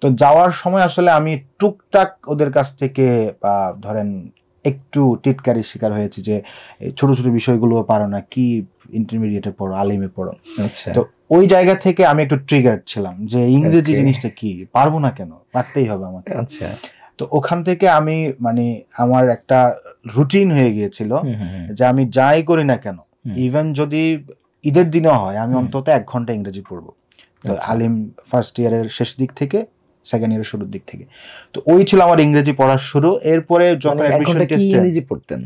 তো যাওয়ার সময় আসলে আমি টুকটাক ওদের কাছ থেকে ধরেন একটু টিটকারির শিকার হয়েছি যে ছোট ছোট বিষয়গুলো পারো না, কি ইন্টারমিডিয়েটে পড়ো, আলিমে পড়ো। আচ্ছা, তো ওই জায়গা থেকে আমি একটু ট্রিগার্ড ছিলাম যে ইংরেজি জিনিসটা কি, পারবো না কেন, পারতেই হবে আমাকে। আচ্ছা। তো ওখান থেকে আমি মানে আমার একটা রুটিন হয়ে গিয়েছিল যে আমি যাই করি না কেন, ইভেন যদি ঈদের দিনও হয়, আমি অন্তত 1 ঘন্টা ইংরেজি পড়বো। তো আলিম ফার্স্ট ইয়ারের শেষ দিক থেকে সেকেন্ড ইয়ারের শুরুর দিক থেকে, তো ওই ছিল আমার ইংরেজি পড়ার শুরু। এরপরে যখন অ্যাডমিশন টেস্টে ইংরেজি পড়তেন,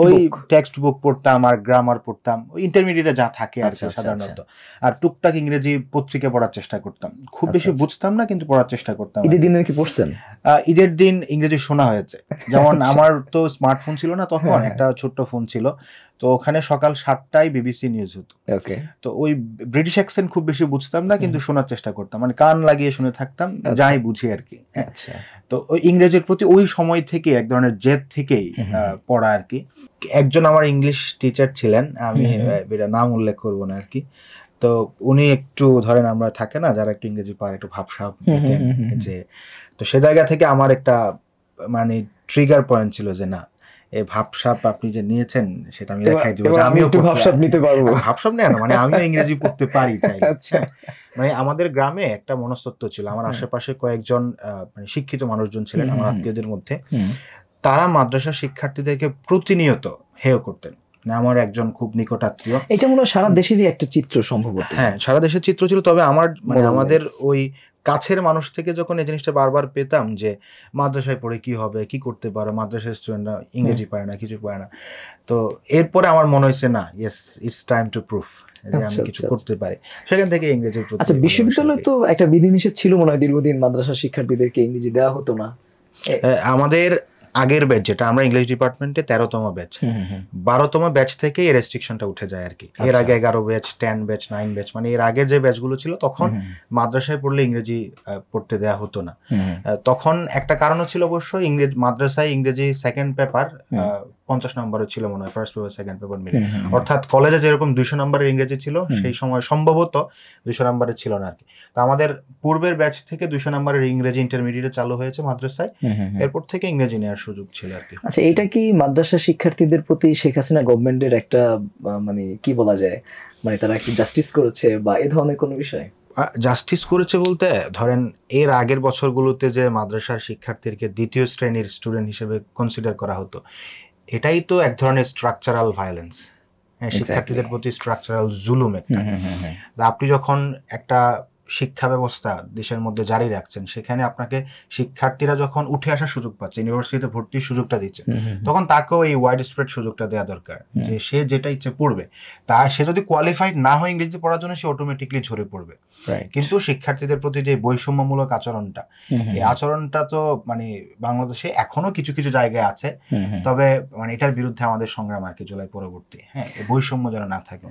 ওই টেক্সট বুক পড়তাম আর গ্রামার পড়তাম, ওই ইন্টারমিডিয়েটে যা থাকে আর কি সাধারণত। আর টুকটাক ইংরেজি পত্রিকা পড়ার চেষ্টা করতাম, খুব বেশি বুঝতাম না কিন্তু পড়ার চেষ্টা করতাম। ঈদের দিন কি পড়ছেন? ঈদের দিন ইংরেজি শোনা হয়েছে, যেমন আমার তো স্মার্টফোন ছিল না তখন, একটা ছোট্ট ফোন ছিল, তো ওখানে সকাল 7টায় বিবিসি নিউজ হতো। তো ওই ব্রিটিশ অ্যাকসেন্ট খুব বেশি বুঝতাম না কিন্তু শোনার চেষ্টা করতাম, মানে কান লাগিয়ে শুনে থাকতাম, যাই বুঝি আর কি। তো ওই ইংরেজির প্রতি ওই সময় থেকে এক ধরনের জেদ থেকেই পড়া আর কি। একজন আমার ইংলিশ টিচার ছিলেন, আমি নাম উল্লেখ করব না আর কি। তো উনি একটু ধরেন আমরা থাকে না যারা একটু ইংরেজি পারে, একটু ভাবসাব দিতেন যে, তো সে জায়গা থেকে আমার একটা মানে ট্রিগার পয়েন্ট ছিল যে না, এই ভাবসাব আপনি যে নিয়েছেন সেটা আমি দেখাই দিব যে আমিও ভাবসাব নিতে পারবো। ভাবসাব নেই না, মানে আমিও ইংরেজি পড়তে পারি চাই। মানে আমাদের গ্রামে একটা মনস্তত্ত্ব ছিল, আমার আশেপাশে কয়েকজন মানে শিক্ষিত মানুষজন ছিলেন আমার আত্মীয়দের মধ্যে, তারা মাদ্রাসা শিক্ষার্থীদেরকে প্রতিনিয়ত হেয় করতেন। আমার একজন খুব নিকট আত্মীয়, এটা মনে হয় সারা দেশেরই একটা চিত্র সম্ভবত। হ্যাঁ, সারা দেশের চিত্র ছিল। তবে আমার মানে আমাদের ওই কাছের মানুষ থেকে যখন এই জিনিসটা বারবার পেতাম যে মাদ্রাসায় পড়ে কি হবে, কি করতে পারো, মাদ্রাসার স্টুডেন্টরা ইংরেজি পারে না, কিছু পারে না। তো এরপরে আমার মনে হয়েছে না, yes it's time to proof যে আমি কিছু করতে পারি। সেখান থেকে ইংরেজির প্রতি। আচ্ছা, বিশ্ববিদ্যালয়ে তো একটা বিধিনিষেধ ছিল মনে হয়, দীর্ঘদিন মাদ্রাসা শিক্ষার্থীদেরকে ইংরেজি দেওয়া হতো না। আমাদের আগের ব্যাচ, যেটা আমরা ইংলিশ ডিপার্টমেন্টে 13তম ব্যাচ, 12তম ব্যাচ থেকে এই রেস্ট্রিকশনটা উঠে যায় আর কি। এর আগে 11 ব্যাচ, 10 ব্যাচ, 9 ব্যাচ, মানে এর আগের যে ব্যাচগুলো ছিল তখন মাদ্রাসায় পড়লে ইংরেজি পড়তে দেয়া হতো না। তখন একটা কারণও ছিল অবশ্য, ইংরেজি মাদ্রাসায় ইংরেজি সেকেন্ড পেপার 50 নম্বরের ছিল মনে হয়, ফার্স্ট পেপার সেকেন্ড পেপার মিলে। অর্থাৎ কলেজে যেরকম 200 নম্বরের ইংরেজি ছিল, সেই সময় সম্ভবত 200 নম্বরের ছিল না আর কি। তো আমাদের পূর্বের ব্যাচ থেকে 200 নম্বরের ইংরেজি ইন্টারমিডিয়েটে চালু হয়েছে মাদ্রাসায়, এরপর থেকে ইংরেজি নেওয়ার সুযোগ ছিল আর কি। আচ্ছা, এটা কি মাদ্রাসা শিক্ষার্থীদের প্রতি শেখ হাসিনা গভর্নমেন্টের একটা মানে কি বলা যায়, মানে তারা একটু জাস্টিস করেছে বা এই ধরনের কোনো বিষয়? জাস্টিস করেছে বলতে ধরেন এর আগের বছরগুলোতে যে মাদ্রাসার শিক্ষার্থীদেরকে দ্বিতীয় শ্রেণীর স্টুডেন্ট হিসেবে কনসিডার করা হতো, এটাই তো এক ধরনের স্ট্রাকচারাল ভায়োলেন্স, শিক্ষার্থীদের প্রতি স্ট্রাকচারাল জুলুম একটা। আপনি যখন একটা শিক্ষা ব্যবস্থা দেশের মধ্যে জারি রাখছেন, সেখানে আপনাকে শিক্ষার্থীরা যখন উঠে আসার সুযোগ পাচ্ছে, ইউনিভার্সিটিতে ভর্তির সুযোগটা দিচ্ছে, তখন তাকেও এই ওয়াইড স্প্রেড সুযোগটা দেওয়া দরকার যে সে যেটা ইচ্ছে পড়বে। তা সে যদি কোয়ালিফাইড না হয় ইংরেজি পড়ার জন্য, সে অটোমেটিকলি ঝরে পড়বে। কিন্তু শিক্ষার্থীদের প্রতি যে বৈষম্যমূলক আচরণটা, এই আচরণটা তো মানে বাংলাদেশে এখনো কিছু কিছু জায়গায় আছে, তবে মানে এটার বিরুদ্ধে আমাদের সংগ্রাম আর কি জুলাই পরবর্তী। হ্যাঁ, বৈষম্য যেন না থাকে।